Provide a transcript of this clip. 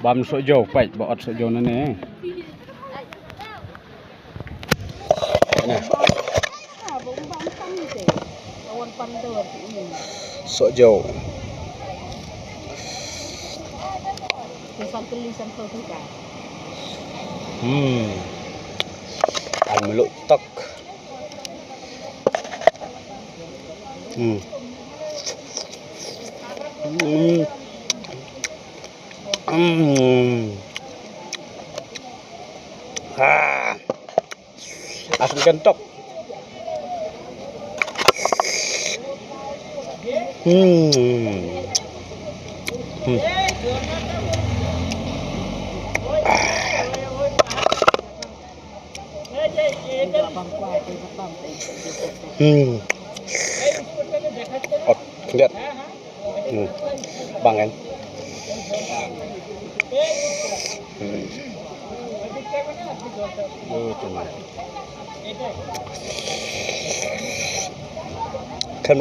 băm sợi dầu quậy bọt sợi dầu nữa nè sợi dầu ăn meluk tok asam kentok lihat bang kan kan